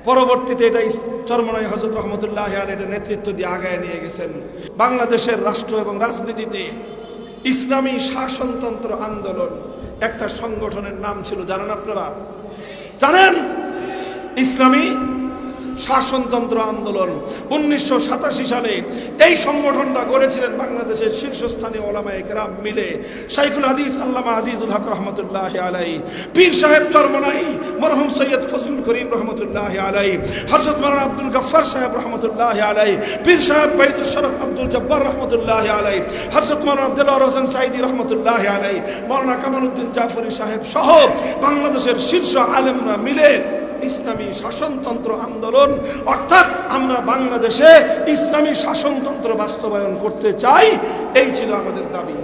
পরবর্তীতে এটা চরমনাই হযরত রহমতুল্লাহ আলাইহির নেতৃত্ব দিয়ে আগায় নিয়ে গেছেন। বাংলাদেশের রাষ্ট্র এবং রাজনীতিতে ইসলামী শাসনতন্ত্র আন্দোলন একটা সংগঠনের নাম ছিল, জানেন আপনারা? জানেন? ইসলামী শাসনতন্ত্র আন্দোলন 1987 সালে এই সংগঠনটা গড়েছিলেন বাংলাদেশের শীর্ষস্থানীয় ওলামায়ে কেরাম মিলে। শাইখুল হাদিস আল্লামা আজিজুল হক রহমতুল্লাহ আলাইহি, পীর সাহেব চরমনাই মরহুম সৈয়দ ফজলুল করিম রহমতুল্লাহ আলাইহি, হযরত মাওলানা আব্দুল গফফার সাহেব রহমতুল্লাহ আলাইহি, পীর সাহেব বাইতুল শরফ আব্দুল জব্বার রহমতুল্লাহ আলাইহি, হযরত মাওলানা আব্দুল্লাহ হোসেন সাইদি রহমতুল্লাহ আলাইহি, মাওলানা কামালউদ্দিন জাফরি সাহেব সহ বাংলাদেশের শীর্ষ আলেমরা মিলে ইসলামী শাসনতন্ত্র আন্দোলন, অর্থাৎ আমরা বাংলাদেশে ইসলামী শাসনতন্ত্র বাস্তবায়ন করতে চাই, এই ছিল আমাদের দাবি।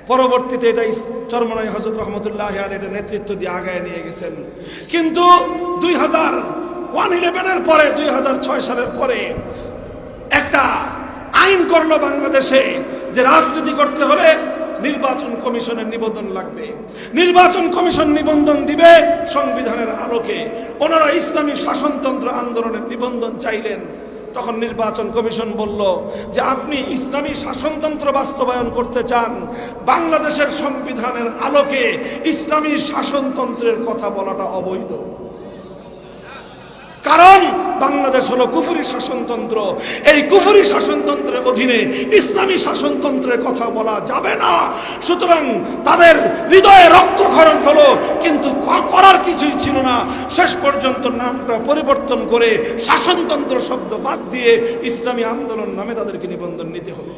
পরবর্তীতে এটা চরমনাই হযরত রহমতুল্লাহ আলাইহির নেতৃত্ব দিয়ে আগায় নিয়ে গেছেন। কিন্তু 2011 পরে 2006 সালের পরে একটা আইন করলো বাংলাদেশে যে রাজনীতি করতে হলে নির্বাচন কমিশনের নিবন্ধন লাগবে। নির্বাচন কমিশন নিবন্ধন দিবে সংবিধানের আলোকে। ওনারা ইসলামী শাসনতন্ত্র আন্দোলনের নিবন্ধন চাইলেন। তখন নির্বাচন কমিশন বলল যে আপনি ইসলামী শাসনতন্ত্র বাস্তবায়ন করতে চান, বাংলাদেশের সংবিধানের আলোকে ইসলামী শাসনতন্ত্রের কথা বলাটা অবৈধ। কারণ বাংলাদেশ হলো কুফরি শাসনতন্ত্র, এই কুফরি শাসনতন্ত্রের অধীনে ইসলামী শাসনতন্ত্রের কথা বলা যাবে না। সুতরাং তাদের হৃদয়ে রক্তক্ষরণ হলো, কিন্তু করার কিছুই ছিল না। শেষ পর্যন্ত নামটা পরিবর্তন করে শাসনতন্ত্র শব্দ বাদ দিয়ে ইসলামী আন্দোলন নামে তাদেরকে নিবন্ধন নিতে হলো।